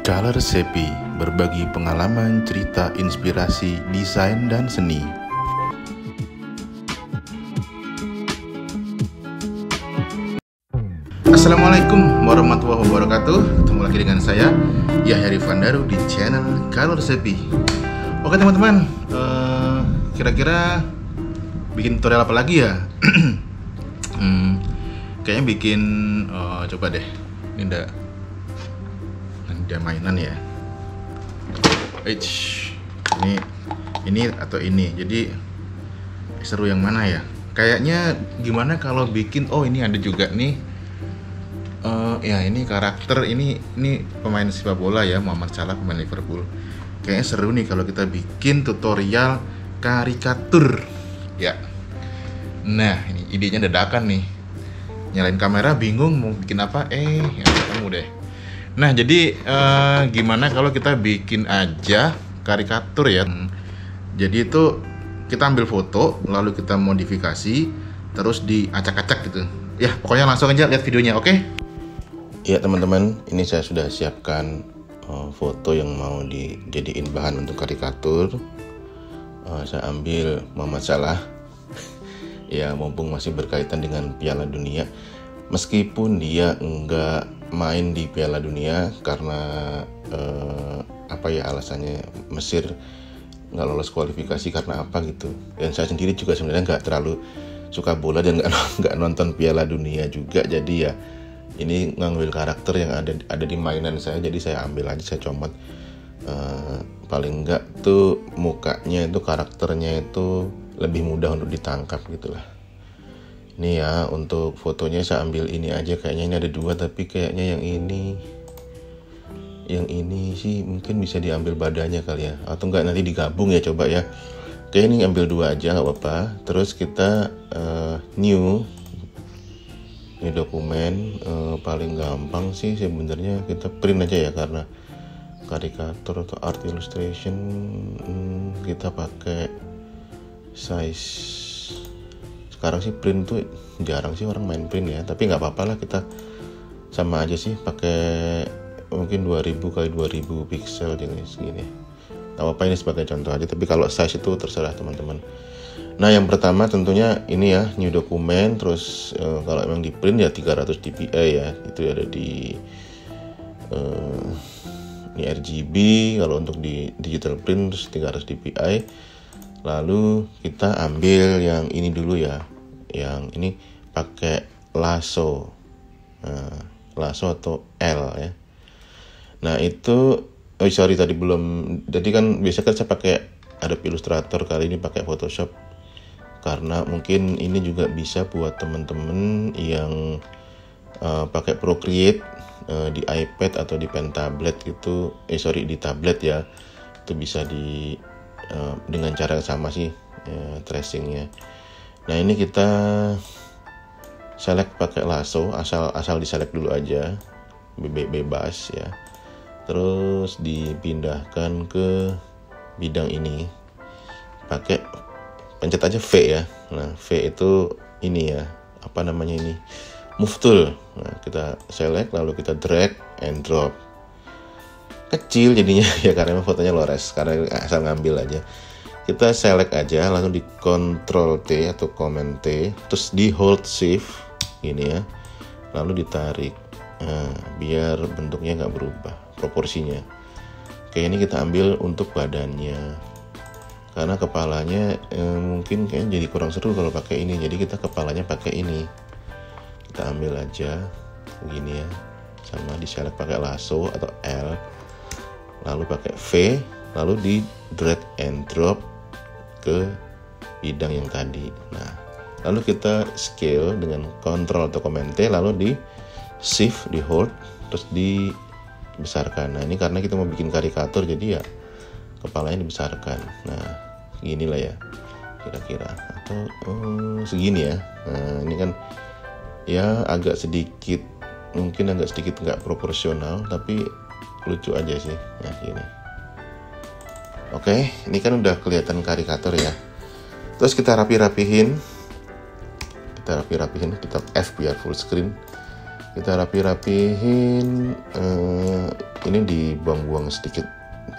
Color Sepi, berbagi pengalaman, cerita, inspirasi, desain, dan seni. Assalamualaikum warahmatullahi wabarakatuh. Ketemu lagi dengan saya, Yahya Rifan Daru, di channel Color Sepi. Oke teman-teman, kira-kira bikin tutorial apa lagi ya? Kayaknya bikin, coba deh, ini ada mainan ya. Ini atau ini. Jadi seru yang mana ya? Kayaknya gimana kalau bikin, ini ada juga nih. Ya ini karakter ini pemain sepak bola ya, Muhammad Salah, pemain Liverpool. Kayaknya seru nih kalau kita bikin tutorial karikatur ya. Nah, ini idenya dadakan nih. Nyalain kamera bingung mau bikin apa, ya ketemu deh. Nah, jadi gimana kalau kita bikin aja karikatur ya. Jadi itu kita ambil foto, lalu kita modifikasi, terus diacak-acak gitu. Ya, pokoknya langsung aja lihat videonya, oke? Ya teman-teman, ini saya sudah siapkan foto yang mau dijadiin bahan untuk karikatur. Saya ambil Muhammad Salah. Ya, mumpung masih berkaitan dengan Piala Dunia. Meskipun dia enggak main di Piala Dunia karena alasannya Mesir nggak lolos kualifikasi karena apa gitu. Dan saya sendiri juga sebenarnya nggak terlalu suka bola dan nggak nonton Piala Dunia juga. Jadi ya ini ngambil karakter yang ada di mainan saya. Jadi saya ambil aja, saya comot. Paling enggak tuh mukanya itu, karakternya itu lebih mudah untuk ditangkap gitulah. Ini ya, untuk fotonya saya ambil ini aja. Kayaknya ini ada dua, tapi kayaknya yang ini sih mungkin bisa diambil badannya kali ya, atau enggak nanti digabung ya, coba ya. Oke, ini ambil dua aja nggak apa-apa. Terus kita new dokumen. Paling gampang sih sebenarnya kita print aja ya, karena karikatur atau art illustration kita pakai size. Sekarang sih print tuh jarang sih orang main print ya, tapi nggak apa-apa lah, kita sama aja sih pakai mungkin 2000 x 2000 pixel jenis segini. Nggak apa-apa, ini sebagai contoh aja, tapi kalau size itu terserah teman-teman. Nah, yang pertama tentunya ini ya, new dokumen. Terus kalau emang di print ya 300 dpi ya, itu ada di ini RGB. Kalau untuk di digital print terus 300 dpi. Lalu kita ambil yang ini dulu ya, yang ini pakai lasso, lasso atau L ya. Nah itu, tadi belum. Jadi kan biasa kan saya pakai Adobe Illustrator, kali ini pakai Photoshop. Karena mungkin ini juga bisa buat temen-temen yang pakai Procreate di iPad atau di pen tablet gitu. Di tablet ya, itu bisa dengan cara yang sama sih tracingnya. Nah ini kita select pakai lasso, asal diselect dulu aja, bebas ya. Terus dipindahkan ke bidang ini, pakai pencet aja V ya. Nah V itu ini ya, ini move tool. Nah kita select, lalu kita drag and drop. Kecil jadinya ya, karena fotonya lores, karena asal ngambil aja. Kita select aja, langsung di Ctrl T atau Command T, terus di hold shift gini ya, lalu ditarik. Nah, biar bentuknya nggak berubah proporsinya. Oke, ini kita ambil untuk badannya, karena kepalanya mungkin kayaknya jadi kurang seru kalau pakai ini. Jadi kita kepalanya pakai ini, kita ambil aja begini ya, sama di select pakai lasso atau L, lalu pakai V, lalu di drag and drop ke bidang yang tadi. Nah, lalu kita scale dengan Ctrl atau Command T, lalu di shift, di hold, terus dibesarkan. Nah, ini karena kita mau bikin karikatur, jadi ya kepalanya dibesarkan. Nah, ginilah ya kira-kira, atau segini ya. Nah, ini kan ya agak sedikit nggak proporsional, tapi lucu aja sih. Nah, gini. Oke, ini kan udah kelihatan karikatur ya. Terus kita rapihin, kita F biar full screen. kita rapihin. Ini dibuang-buang sedikit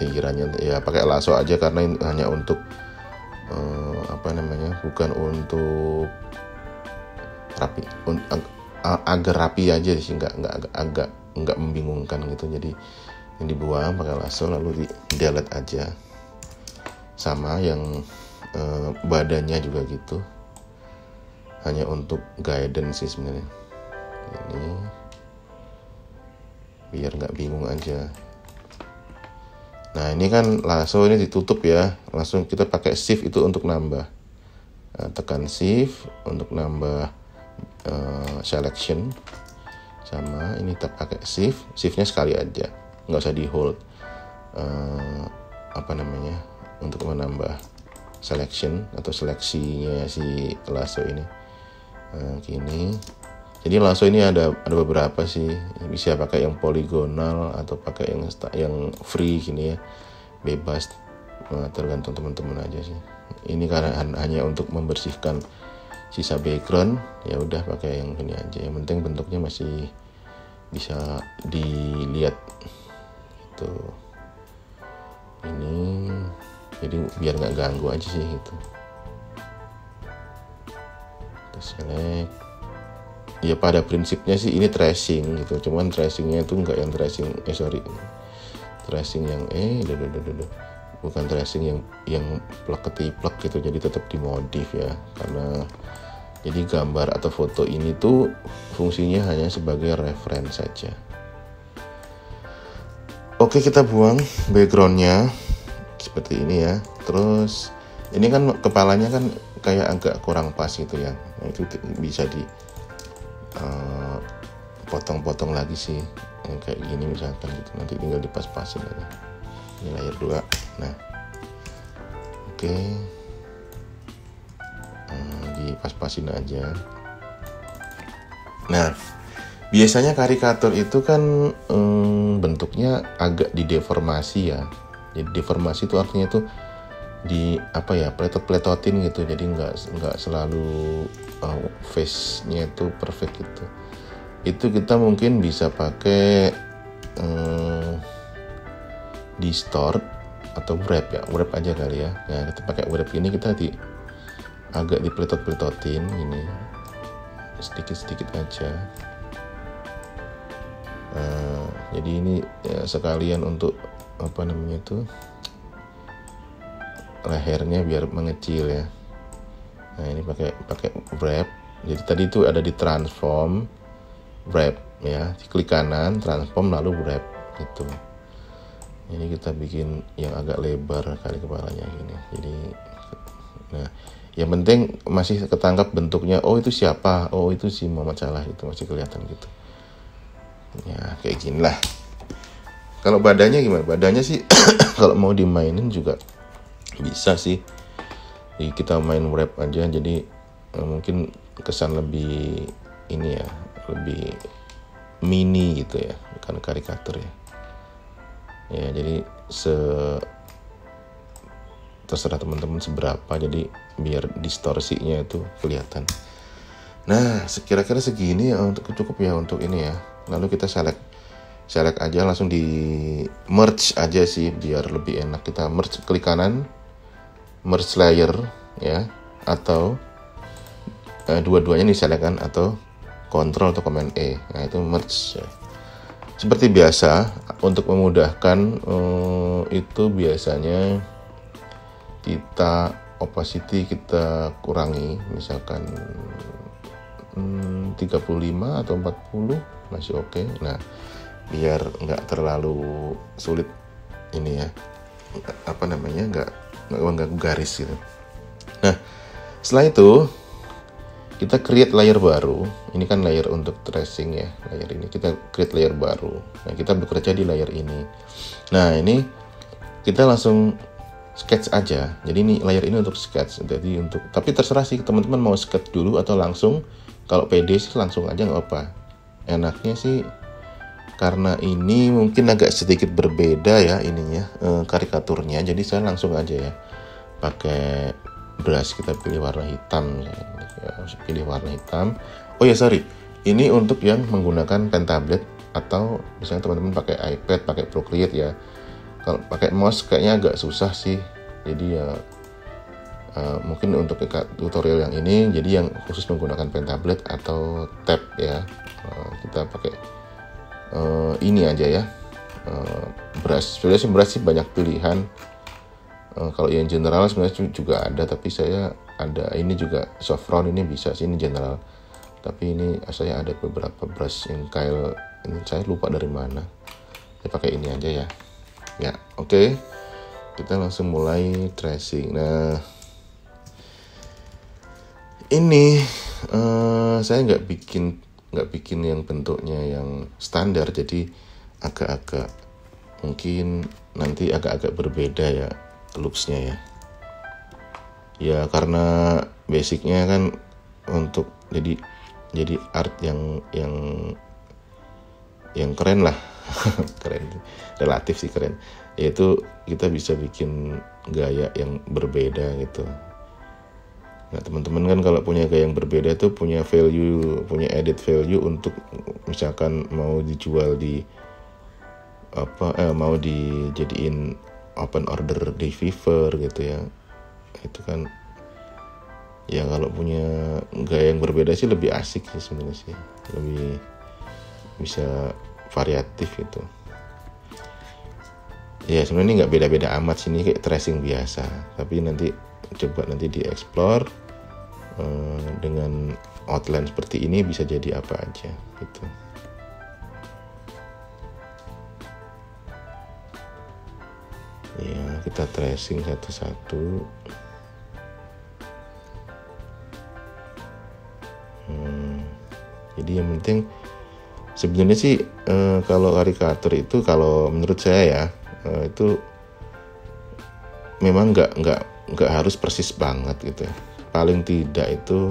pinggirannya ya, pakai lasso aja karena ini hanya untuk bukan untuk rapi, agak rapi aja sih, nggak membingungkan gitu. Jadi ini dibuang pakai lasso lalu delete aja. Sama yang badannya juga gitu, hanya untuk guidance sih sebenarnya. Ini biar nggak bingung aja. Nah ini kan lasso ini ditutup ya, langsung kita pakai shift itu untuk nambah. Nah, tekan shift untuk nambah selection. Sama ini kita pakai shiftnya sekali aja, nggak usah di hold. Untuk menambah selection atau seleksinya si lasso ini. Gini. Jadi lasso ini ada beberapa sih, bisa pakai yang poligonal atau pakai yang free gini ya, bebas, tergantung teman-teman aja sih. Ini karena hanya untuk membersihkan sisa background, ya udah pakai yang ini aja. Yang penting bentuknya masih bisa dilihat itu. Ini jadi biar nggak ganggu aja sih gitu. Kita select. Ya pada prinsipnya sih ini tracing gitu, cuman tracingnya itu nggak yang tracing tracing yang bukan tracing yang plek ketiplek gitu, jadi tetap dimodif ya, karena jadi gambar atau foto ini tuh fungsinya hanya sebagai reference saja. Oke, kita buang backgroundnya seperti ini ya. Terus ini kan kepalanya kan kayak agak kurang pas gitu ya, nah, itu bisa di potong-potong lagi sih yang kayak gini misalkan gitu, nanti tinggal dipas-pasin aja. Ini layer 2. Nah oke, dipas-pasin aja. Nah biasanya karikatur itu kan bentuknya agak dideformasi ya. Jadi deformasi itu artinya itu pletot-pletotin gitu, jadi nggak selalu face-nya itu perfect gitu. Itu kita mungkin bisa pakai distort atau wrap ya, wrap aja kali ya. Nah kita pakai wrap ini, kita agak dipletot-pletotin ini sedikit-sedikit aja. Jadi ini ya, sekalian untuk lehernya biar mengecil ya. Nah ini pakai wrap. Jadi tadi itu ada di transform, wrap ya, klik kanan transform lalu wrap gitu. Ini kita bikin yang agak lebar kali kepalanya gini. Jadi nah yang penting masih ketangkap bentuknya. Oh itu siapa? Oh itu si Muhammad Salah, itu masih kelihatan gitu ya, kayak gini lah. Kalau badannya gimana? Badannya sih kalau mau dimainin juga bisa sih. Jadi kita main wrap aja, jadi mungkin kesan lebih ini ya, lebih mini gitu ya, bukan karikatur ya. Ya jadi terserah teman-teman seberapa, jadi biar distorsinya itu kelihatan. Nah kira-kira segini ya, untuk cukup ya untuk ini ya. Lalu kita select aja, langsung di merge aja sih biar lebih enak. Kita merge, klik kanan merge layer ya, atau dua-duanya nih select kan, atau Ctrl atau Command E. Nah itu merge ya. Seperti biasa untuk memudahkan itu biasanya kita opacity kita kurangi, misalkan 35 atau 40 masih oke. Nah biar nggak terlalu sulit ini ya, nggak garis gitu. Nah setelah itu kita create layer baru. Ini kan layer untuk tracing ya, layer ini kita create layer baru. Nah kita bekerja di layer ini. Nah ini kita langsung sketch aja. Jadi ini layer ini untuk sketch. Jadi tapi terserah sih teman-teman mau sketch dulu atau langsung. Kalau pede sih langsung aja nggak apa. Enaknya sih karena ini mungkin agak sedikit berbeda ya ininya, karikaturnya. Jadi saya langsung aja ya pakai brush, kita pilih warna hitam ya, pilih warna hitam. Oh ya sorry, Ini untuk yang menggunakan pen tablet atau misalnya teman-teman pakai iPad, pakai Procreate ya. Kalau pakai mouse kayaknya agak susah sih. Jadi ya mungkin untuk tutorial yang ini, jadi yang khusus menggunakan pen tablet atau tab ya, kita pakai ini aja ya, brush. Sebenarnya sih brush sih banyak pilihan. Kalau yang general sebenarnya juga ada, tapi saya ada ini juga soft round, ini bisa sih, ini general. Tapi ini saya ada beberapa brush yang Kyle, ini saya lupa dari mana. Saya pakai ini aja ya. Ya, oke. Kita langsung mulai tracing. Nah, ini saya nggak bikin yang bentuknya yang standar, jadi agak-agak mungkin nanti agak-agak berbeda ya looks-nya ya. Ya karena basicnya kan untuk jadi art yang keren lah. Keren, relatif sih keren, yaitu kita bisa bikin gaya yang berbeda gitu. Nah teman-teman kan kalau punya gaya yang berbeda itu punya value, punya added value untuk misalkan mau dijual di mau dijadiin open order di Fiverr gitu ya. Itu kan ya kalau punya gaya yang berbeda sih lebih asik sih sebenarnya sih, lebih bisa variatif gitu. Ya sebenarnya ini nggak beda-beda amat sih, ini kayak tracing biasa, tapi nanti coba di explore dengan outline seperti ini bisa jadi apa aja gitu. Ya kita tracing satu-satu. Jadi yang penting sebenarnya sih kalau karikatur itu, kalau menurut saya ya, itu memang nggak harus persis banget gitu ya. Paling tidak itu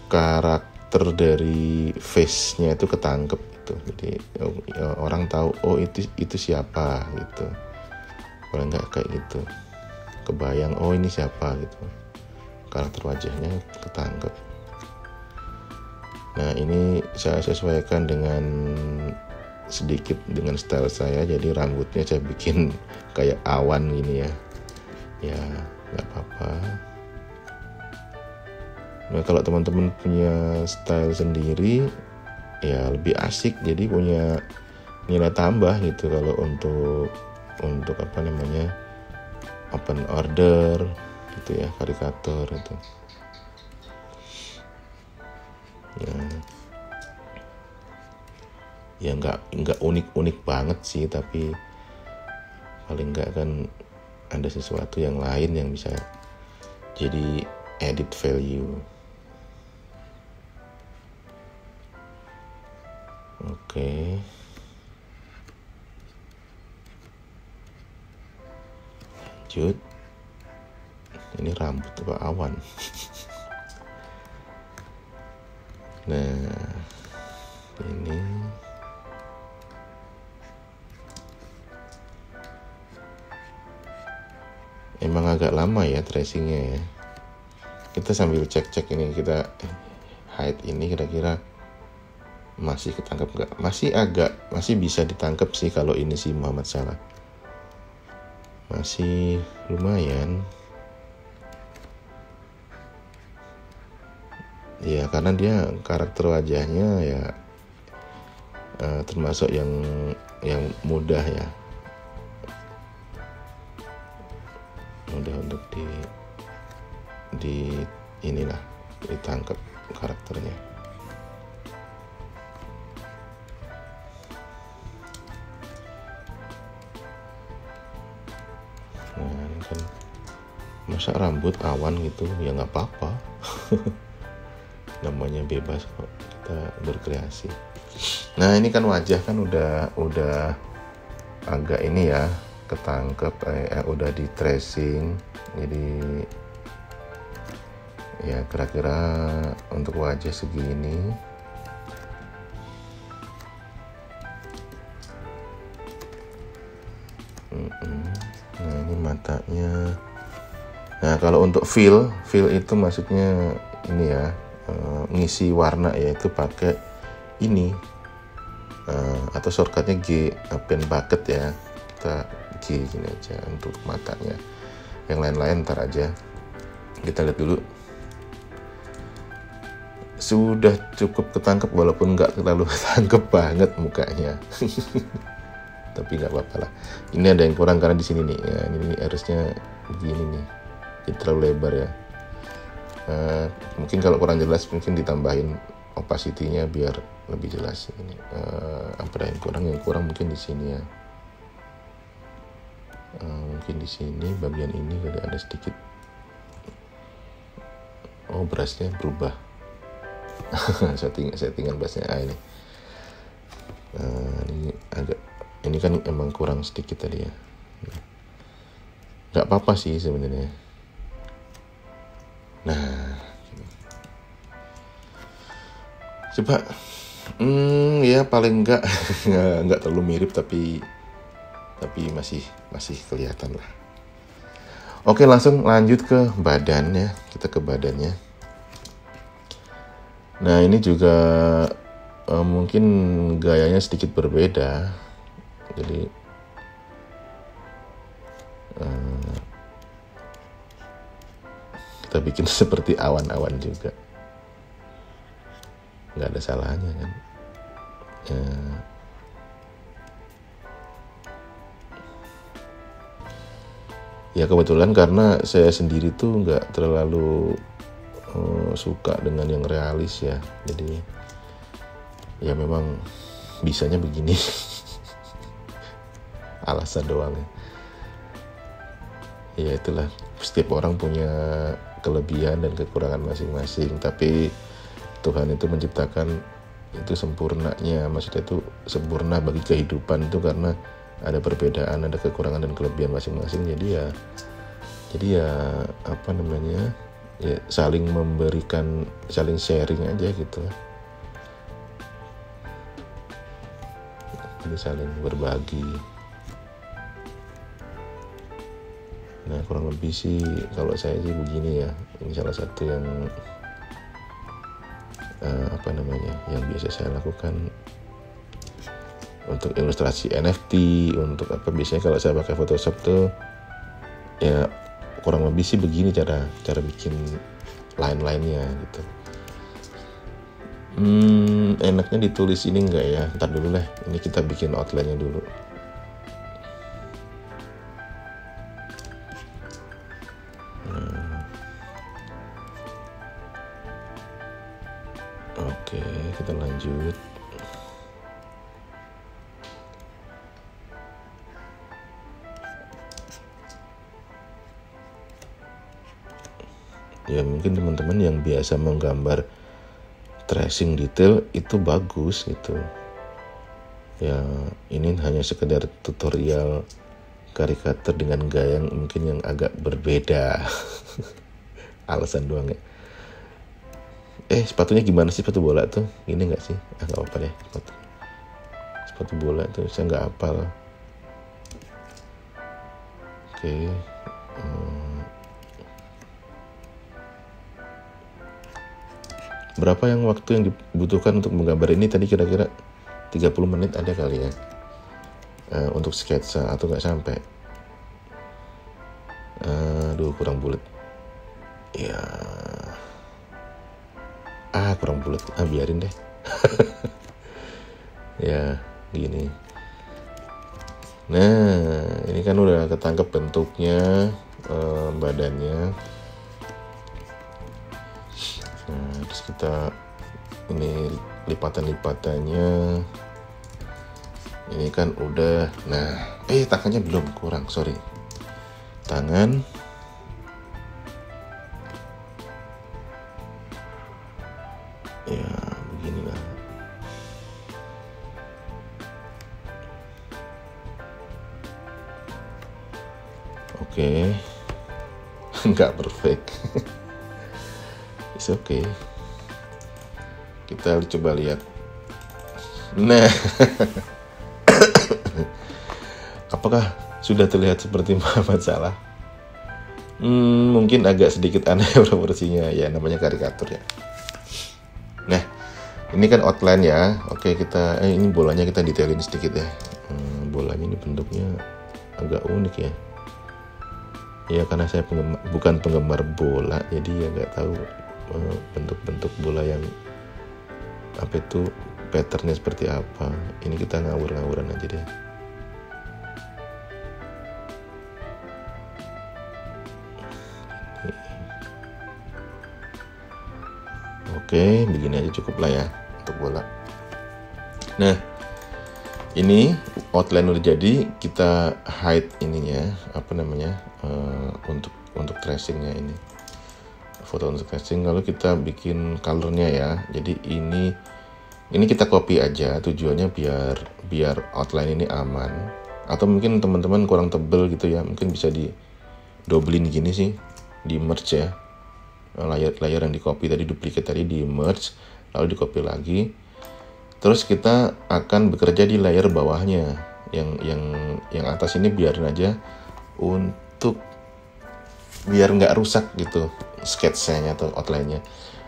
karakter dari face-nya itu ketangkep gitu. Jadi orang tahu oh itu siapa gitu. Paling nggak kayak gitu, kebayang oh ini siapa gitu, karakter wajahnya ketangkep. Nah ini saya sesuaikan dengan sedikit dengan style saya, jadi rambutnya saya bikin kayak awan gini ya. Ya nggak apa-apa. Nah kalau teman-teman punya style sendiri ya lebih asik, jadi punya nilai tambah gitu kalau untuk apa namanya open order gitu ya, karikatur itu. Ya nggak unik banget sih, tapi paling nggak kan ada sesuatu yang lain yang bisa jadi added value. Oke. Lanjut. Ini rambut apa awan? Nah, ini emang agak lama ya tracingnya ya. Kita sambil cek ini, kita height ini kira-kira masih ketangkep nggak? Masih bisa ditangkap sih kalau ini sih Muhammad Salah. Masih lumayan. Ya karena dia karakter wajahnya ya termasuk yang mudah ya, mudah untuk di inilah ditangkap karakternya. Nah ini kan masa rambut awan gitu ya nggak apa-apa. Namanya bebas kok, kita berkreasi. Nah ini kan wajah kan udah agak ini ya ketangkep, udah di tracing, jadi ya kira-kira untuk wajah segini. Nah ini matanya. Nah kalau untuk feel itu maksudnya ini ya, ngisi warna, yaitu pakai ini atau shortcutnya G, pen bucket ya. Kita G gini aja untuk matanya. Yang lain-lain ntar aja. Kita lihat dulu. Sudah cukup ketangkep walaupun nggak terlalu ketangkep banget mukanya. Tapi nggak apa-apa lah. Ini ada yang kurang karena di sini nih. Ya, ini harusnya begini nih. Jadi terlalu lebar ya. Mungkin kalau kurang jelas mungkin ditambahin opacity-nya biar lebih jelas. Ini apa yang kurang? Yang kurang mungkin di sini ya. Mungkin di sini bagian ini ada sedikit. Oh, brushnya berubah. settingan brushnya ini. Ini agak, ini kan emang kurang sedikit tadi ya. Nggak apa-apa sih sebenarnya. Nah, coba, ya paling nggak terlalu mirip tapi masih kelihatan lah. Oke, langsung lanjut ke badannya. Kita ke badannya. Nah, ini juga mungkin gayanya sedikit berbeda. Jadi kita bikin seperti awan-awan juga. Nggak ada salahnya kan. Ya kebetulan karena saya sendiri tuh nggak terlalu suka dengan yang realis ya. Jadi ya memang bisanya begini. Alasan doang ya. Ya itulah, setiap orang punya kelebihan dan kekurangan masing-masing. Tapi Tuhan itu menciptakan itu sempurnanya. Maksudnya itu sempurna bagi kehidupan itu karena ada perbedaan, ada kekurangan dan kelebihan masing-masing. Jadi ya apa namanya, ya saling memberikan, saling sharing aja gitu. Jadi saling berbagi. Nah, kurang lebih sih kalau saya sih begini ya. Ini salah satu yang apa namanya, yang biasa saya lakukan untuk ilustrasi NFT, untuk apa, biasanya kalau saya pakai Photoshop tuh ya kurang lebih sih begini cara bikin line-line-nya gitu. Enaknya ditulis ini enggak ya? Ntar dulu lah, ini kita bikin outline-nya dulu. Oke, kita lanjut. Ya mungkin teman-teman yang biasa menggambar tracing detail itu bagus gitu. Ya ini hanya sekedar tutorial karikatur dengan gaya yang mungkin yang agak berbeda. Alasan doang ya. Sepatunya gimana sih, sepatu bola tuh? Gini nggak sih? Nggak apa-apa deh. Sepatu bola tuh saya nggak hafal. Oke. Berapa yang waktu yang dibutuhkan untuk menggambar ini tadi? Kira-kira 30 menit ada kali ya. Untuk sketsa atau nggak sampai. Aduh, kurang bulat. Ya. Kurang bulat. Biarin deh. Ya, gini. Nah, ini kan udah ketangkep bentuknya, badannya. Nah, terus kita ini lipatan-lipatannya. Ini kan udah. Nah, tangannya belum, kurang, sorry. Tangan. Ya, beginilah. Oke. Nggak perfect. It's okay. Kita coba lihat. Nah. Apakah sudah terlihat seperti Muhammad Salah? Mungkin agak sedikit aneh proporsinya, ya namanya karikatur ya. Ini kan outline ya. Oke, kita ini bolanya kita detailin sedikit ya. Bolanya ini bentuknya agak unik ya. Ya karena saya bukan penggemar bola, jadi ya nggak tahu bentuk-bentuk bola yang apa itu patternnya seperti apa. Ini kita ngawur-ngawuran aja deh. Oke, begini aja cukup lah ya untuk bola. Nah, ini outline udah jadi, kita hide ininya, apa namanya, untuk tracingnya ini, foto untuk tracing. Lalu kita bikin colornya ya. Jadi ini kita copy aja, tujuannya biar outline ini aman. Atau mungkin teman-teman kurang tebel gitu ya, mungkin bisa di doublein gini sih, di merge ya. Layer yang di copy tadi, duplicate tadi di merge, lalu di copy lagi. Terus kita akan bekerja di layer bawahnya, yang atas ini biarin aja untuk biar nggak rusak gitu sketsanya atau outline-nya.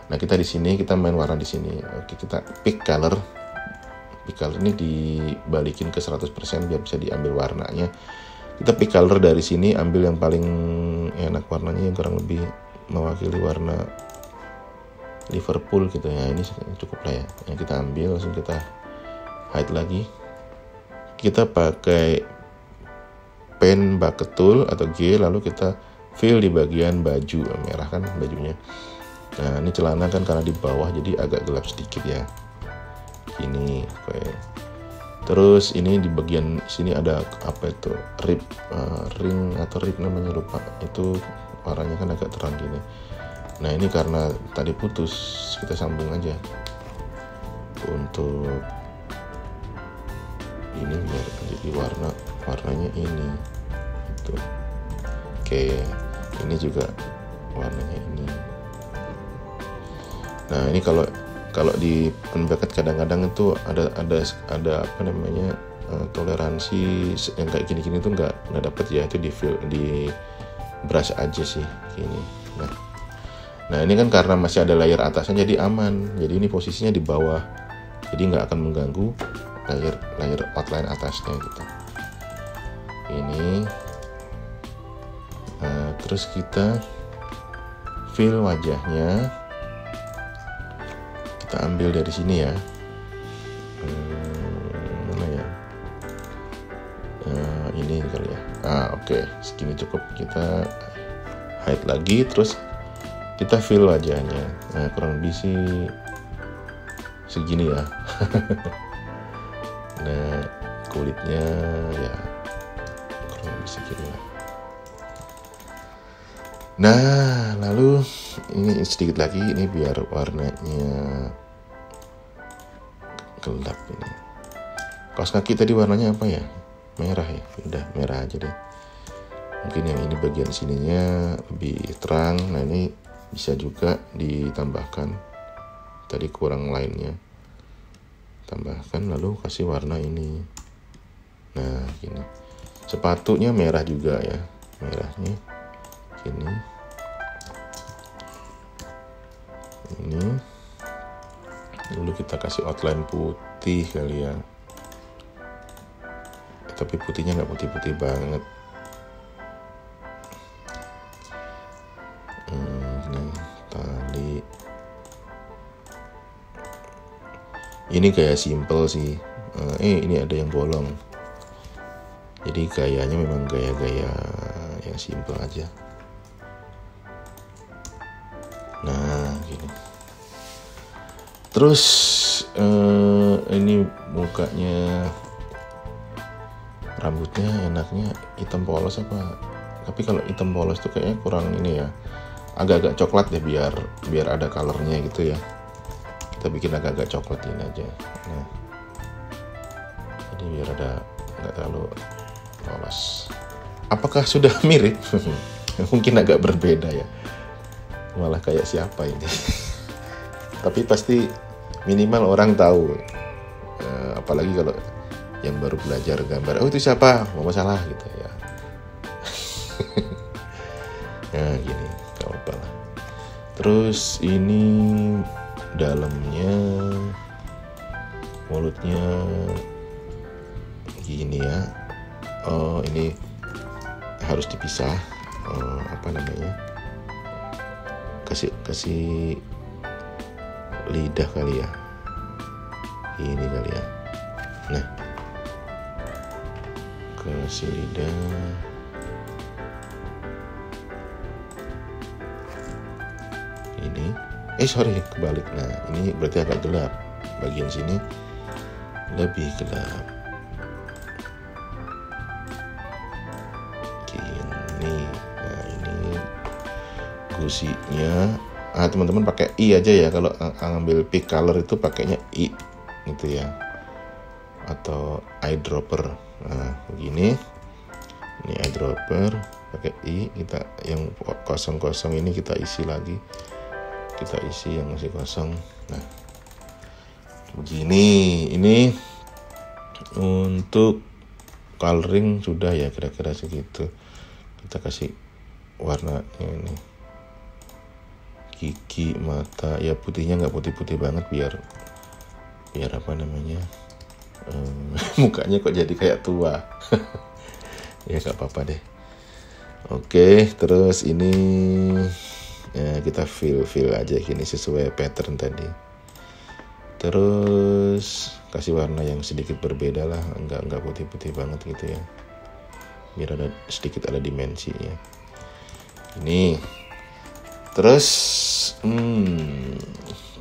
Nah, kita di sini kita main warna di sini. Oke, kita pick color. Pick color ini dibalikin ke 100% biar bisa diambil warnanya. Kita pick color dari sini, ambil yang paling enak warnanya, yang kurang lebih mewakili warna Liverpool gitu ya. Ini cukup lah ya. Yang kita ambil, langsung kita hide lagi. Kita pakai pen bucket tool atau G, lalu kita fill di bagian baju, merah kan bajunya. Nah, ini celana kan karena di bawah jadi agak gelap sedikit ya. Ini oke. Terus ini di bagian sini ada apa itu, ring atau rib namanya, lupa. Itu warnanya kan agak terang gini. Nah, ini karena tadi putus, kita sambung aja untuk ini biar jadi warnanya ini itu. Oke, ini juga warnanya ini. Nah, ini kalau di Penbaket kadang-kadang itu ada apa namanya, toleransi yang kayak gini-gini tuh nggak dapet ya, itu di brush aja sih gini. Nah, ini kan karena masih ada layer atasnya jadi aman. Jadi ini posisinya di bawah, jadi nggak akan mengganggu layer outline atasnya gitu. Ini terus kita fill wajahnya, kita ambil dari sini ya. Mana ya? Ini kali ya. Oke, segini cukup. Kita hide lagi, terus kita fill wajahnya. Nah, kurang lebih sih segini ya. Nah, kulitnya ya kurang lebih segini lah. Nah, lalu ini sedikit lagi, ini biar warnanya gelap ini. Kaos kaki tadi warnanya apa ya? Merah ya. Udah merah aja deh. Mungkin yang ini bagian sininya lebih terang. Nah, ini bisa juga ditambahkan. Tadi kurang lainnya. Tambahkan lalu kasih warna ini. Nah, gini. Sepatunya merah juga ya. Merahnya gini. Ini. Lalu kita kasih outline putih kali ya. Tapi putihnya nggak putih-putih banget. Tali. Ini kayak simple sih. Ini ada yang bolong. Jadi gayanya memang gaya-gaya yang simple aja. Nah, gini. Terus ini mukanya, rambutnya enaknya hitam polos apa? Tapi kalau hitam polos tuh kayaknya kurang ini ya. Agak-agak coklat deh biar ada colornya gitu ya. Kita bikin agak-agak coklatin aja. Nah, jadi biar ada nggak terlalu polos. Apakah sudah mirip? Mungkin agak berbeda ya. Malah kayak siapa ini? Tapi pasti minimal orang tahu. Apalagi kalau yang baru belajar gambar, oh itu siapa? Mau salah gitu ya. Nah, gini, gak apa-apa lah. Terus ini dalamnya mulutnya gini ya. Oh, ini harus dipisah. Apa namanya, kasih lidah kali ya, ini kali ya. Nah, kasih lidah. Ini sorry, kebalik. Nah, ini berarti agak gelap, bagian sini lebih gelap gini. Nah, ini gusinya. Teman-teman pakai I aja ya, kalau ngambil pick color itu pakainya I gitu ya, atau eyedropper. Nah, begini, ini eyedropper pakai I. Kita yang kosong-kosong ini kita isi lagi, kita isi yang masih kosong. Nah, begini. Ini untuk coloring sudah ya, kira-kira segitu. Kita kasih warnanya ini, gigi, mata ya, putihnya nggak putih-putih banget, biar apa namanya, mukanya kok jadi kayak tua. Ya nggak apa-apa deh. Oke, terus ini ya, kita fill aja gini sesuai pattern tadi. Terus kasih warna yang sedikit berbeda lah, nggak putih-putih banget gitu ya, biar sedikit ada dimensinya. Ini terus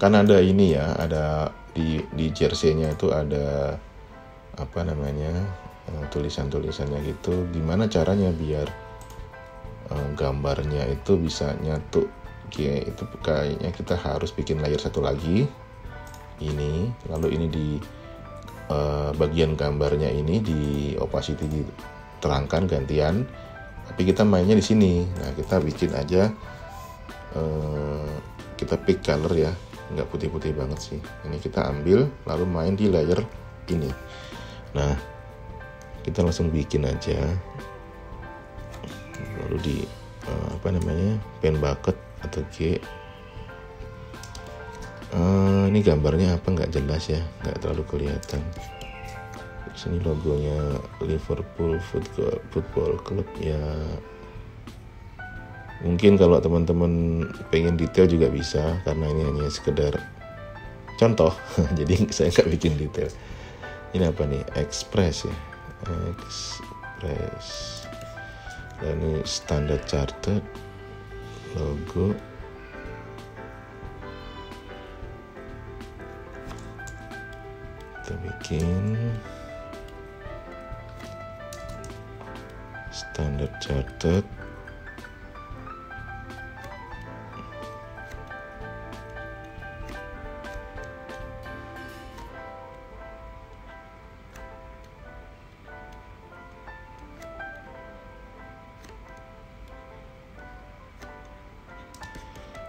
kan ada ini ya, ada di jersey-nya itu ada apa namanya, tulisan-tulisannya gitu. Gimana caranya biar gambarnya itu bisa nyatu? Itu kayaknya kita harus bikin layer satu lagi ini, lalu ini di bagian gambarnya ini di opacity diterangkan gantian, tapi kita mainnya di sini. Nah, kita bikin aja, kita pick color ya, nggak putih-putih banget sih. Ini kita ambil lalu main di layer ini. Nah, kita langsung bikin aja, lalu di apa namanya, pen bucket atau G. Ini gambarnya apa nggak jelas ya, nggak terlalu kelihatan. Sini logonya Liverpool Football Club ya. Mungkin kalau teman-teman pengen detail juga bisa, karena ini hanya sekedar contoh. Jadi saya nggak bikin detail. Ini apa nih? Express ya, Express. Dan ini standar chartered logo. Kita bikin standard chartered.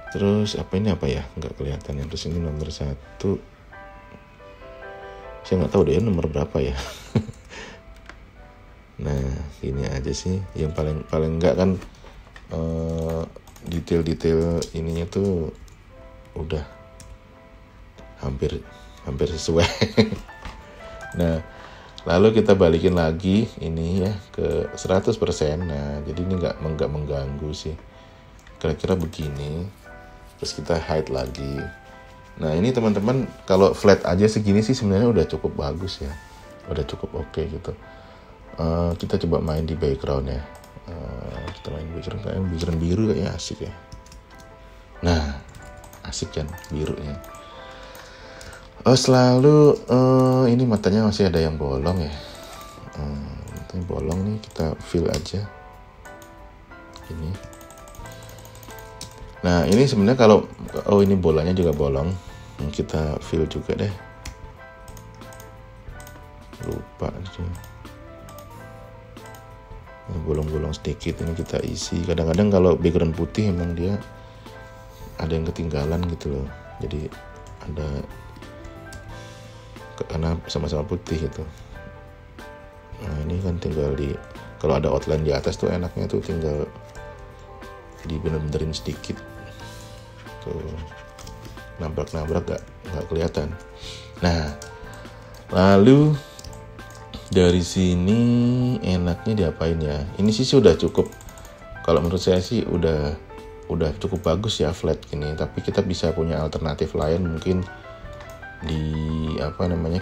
Terus apa ini apa ya? Nggak kelihatan ya. Terus ini nomor 1. Saya nggak tahu deh nomor berapa ya. Nah, ini aja sih. Yang paling enggak kan detail-detail ininya tuh udah hampir sesuai. Nah, lalu kita balikin lagi ini ya ke 100%. Nah, jadi ini nggak mengganggu sih. Kira-kira begini. Terus kita hide lagi. Nah, ini teman-teman kalau flat aja segini sih sebenarnya udah cukup bagus ya, udah cukup oke gitu. Kita coba main di background ya. Kita main background, kayak background biru kayaknya asik ya. Nah, asik kan birunya. Selalu ini matanya masih ada yang bolong ya. Matanya bolong nih, kita fill aja ini. Nah, ini sebenarnya kalau ini bolanya juga bolong, kita fill juga deh. Lupa sih. Bolong-bolong sedikit ini kita isi. Kadang-kadang kalau background putih emang dia ada yang ketinggalan gitu loh. Jadi ada, karena sama-sama putih gitu. Nah, ini kan tinggal kalau ada outline di atas tuh enaknya tuh tinggal dibener-benerin sedikit tuh, nabrak-nabrak nggak kelihatan. Nah, Lalu dari sini enaknya diapain ya? Ini sih sudah cukup. Kalau menurut saya sih udah cukup bagus ya flat gini. Tapi kita bisa punya alternatif lain, mungkin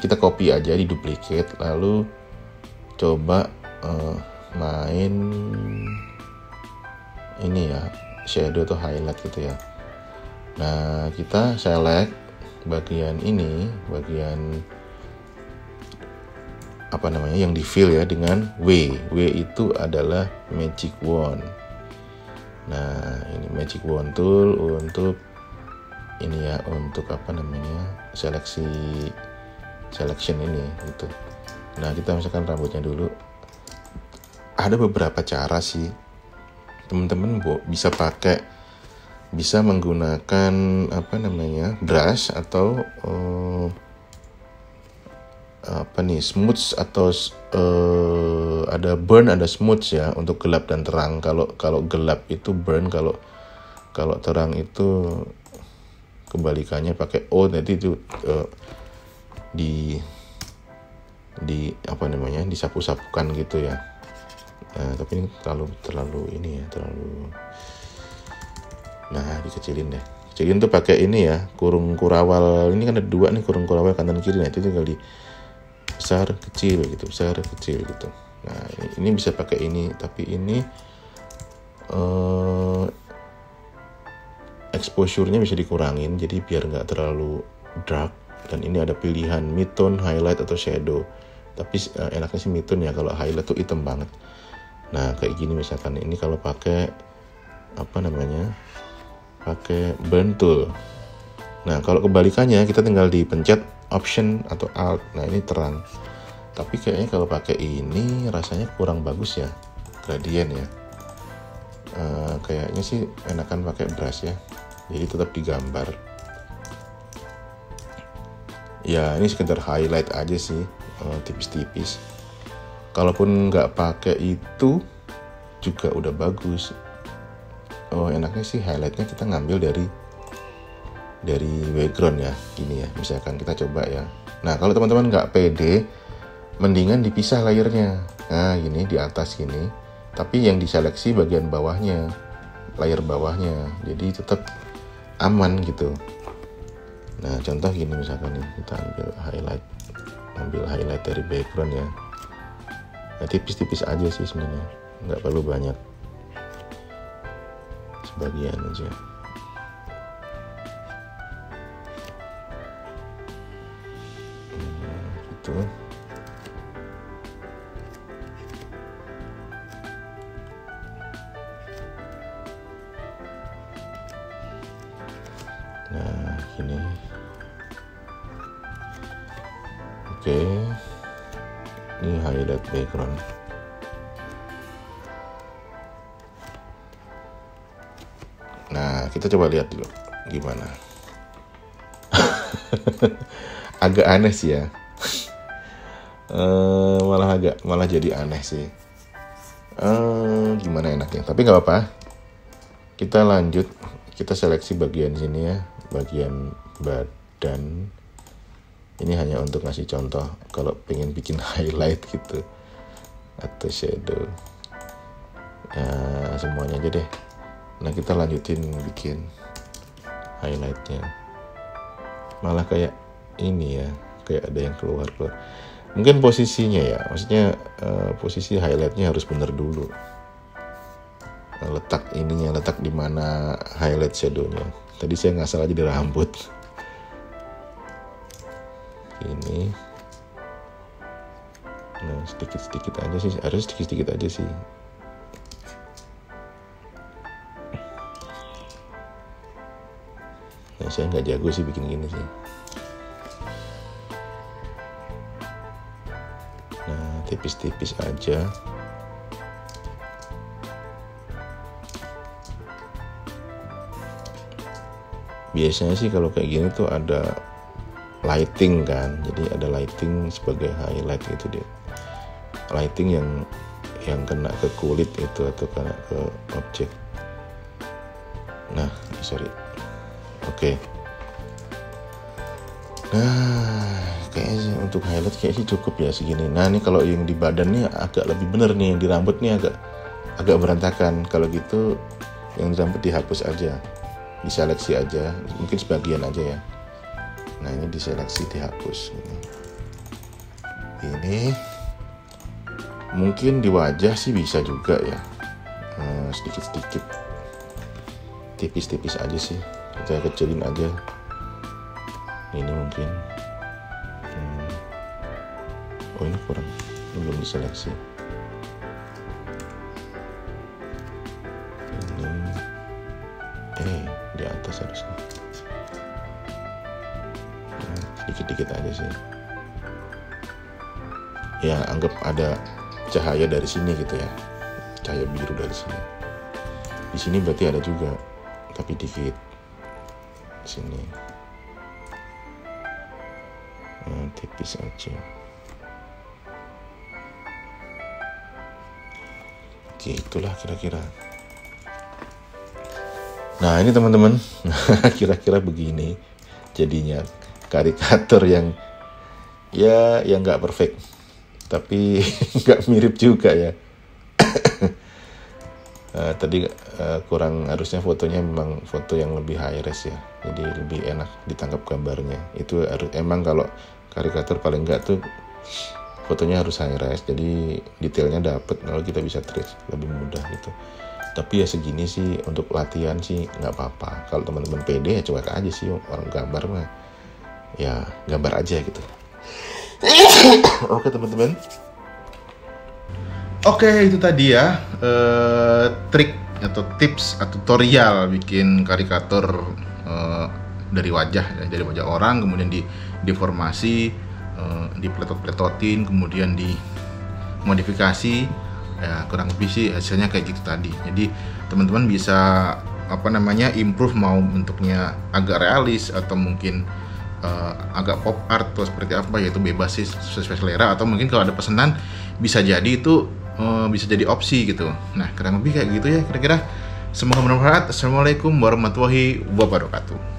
kita copy aja, di duplicate, lalu coba main ini ya, shadow atau highlight gitu ya. Nah, kita select bagian ini, bagian yang di fill ya, dengan W. W itu adalah magic wand. Nah, ini magic wand tool untuk ini ya, untuk selection ini gitu. Nah, kita misalkan rambutnya dulu. Ada beberapa cara sih. Teman-teman bisa menggunakan brush atau smooth, atau ada burn, ada smooth ya, untuk gelap dan terang. Kalau gelap itu burn, kalau terang itu kebalikannya, pakai O. Nanti itu disapu-sapukan gitu ya. Nah, tapi ini terlalu ini ya, dikecilin deh. Kecilin tuh pakai ini ya, kurung kurawal. Ini kan ada 2 nih, kurung kurawal kanan kiri. Nah, itu tinggal di besar kecil gitu. Nah, ini bisa pakai ini, tapi ini exposure-nya bisa dikurangin, jadi biar nggak terlalu dark. Dan ini ada pilihan mid-tone, highlight, atau shadow. Tapi enaknya sih mid-tone ya, kalau highlight tuh hitam banget. Nah, kayak gini misalkan, ini kalau pakai pakai burn tool. Nah, kalau kebalikannya kita tinggal dipencet option atau alt. Nah, ini terang. Tapi kayaknya kalau pakai ini rasanya kurang bagus ya, gradien ya. Kayaknya sih enakan pakai brush ya. Jadi tetap digambar. Ya, ini sekedar highlight aja sih, tipis-tipis. Kalaupun nggak pakai itu juga udah bagus. Enaknya sih highlightnya kita ngambil dari background ya, gini ya. Misalkan kita coba ya. Nah, kalau teman-teman nggak pede, mendingan dipisah layernya. Nah, gini di atas gini. Tapi yang diseleksi bagian bawahnya, layer bawahnya. Jadi tetap aman gitu. Nah, contoh gini misalkan nih, kita ambil highlight dari background ya. Nah, tipis-tipis aja sih sebenarnya, nggak perlu banyak, sebagian aja. Gitu. Nah, gini. Oke. Ini highlight background. Nah, kita coba lihat dulu gimana. Agak aneh sih ya. Malah jadi aneh sih. Gimana enaknya? Tapi nggak apa-apa. Kita lanjut. Kita seleksi bagian sini ya, bagian badan. Ini hanya untuk ngasih contoh kalau pengen bikin highlight gitu atau shadow. Ya, semuanya aja deh. Nah, kita lanjutin bikin highlightnya. Malah kayak ini ya, kayak ada yang keluar. Mungkin posisinya ya, maksudnya posisi highlightnya harus bener dulu. Letak di mana highlight shadownya. Tadi saya ngasal aja di rambut. Ini. Nah, sedikit-sedikit aja sih, harus sedikit-sedikit aja sih. Nah, saya nggak jago sih bikin gini sih. Nah, tipis-tipis aja. Biasanya sih kalau kayak gini tuh ada lighting kan, jadi ada lighting sebagai highlight gitu dia. Lighting yang kena ke kulit itu atau kena ke objek. Nah, sorry. Oke. Nah, kayaknya sih untuk highlight kayaknya sih cukup ya segini. Nah ini kalau yang di badan nih agak lebih bener nih, yang di rambut nih agak berantakan. Kalau gitu yang di rambut dihapus aja, diseleksi aja, mungkin sebagian aja ya. Nah ini diseleksi, dihapus. Ini mungkin di wajah sih bisa juga ya, sedikit-sedikit, tipis-tipis aja sih, saya kecilin aja. Ini mungkin oh ini kurang, ini belum diseleksi. Ini di atas harusnya. Dikit-dikit aja sih ya, anggap ada cahaya dari sini gitu ya, cahaya biru dari sini. Di sini berarti ada juga, tapi dikit sini. Tipis aja. Oke, itulah kira-kira. Nah ini teman-teman, kira-kira begini jadinya karikatur yang ya yang nggak perfect, tapi nggak mirip juga ya. Tadi kurang, harusnya fotonya memang foto yang lebih high res ya, jadi lebih enak ditangkap gambarnya. Itu harus emang kalau karikatur paling nggak tuh fotonya harus high res, jadi detailnya dapet, kalau kita bisa trace lebih mudah gitu. Tapi ya segini sih untuk latihan sih nggak apa-apa. Kalau teman-teman pede ya cuek aja sih, orang gambar mah ya gambar aja gitu. Oke teman-teman. Oke, itu tadi ya trik atau tips atau tutorial bikin karikatur dari wajah ya, dari wajah orang, kemudian deformasi, dipletot-pletotin, kemudian dimodifikasi. Ya kurang lebih sih hasilnya kayak gitu tadi. Jadi teman-teman bisa improve, mau bentuknya agak realis atau mungkin agak pop art atau seperti apa, yaitu bebas sih sesuai selera, atau mungkin kalau ada pesanan bisa jadi itu bisa jadi opsi gitu. Nah kurang lebih kayak gitu ya kira-kira. Semoga bermanfaat. Assalamualaikum warahmatullahi wabarakatuh.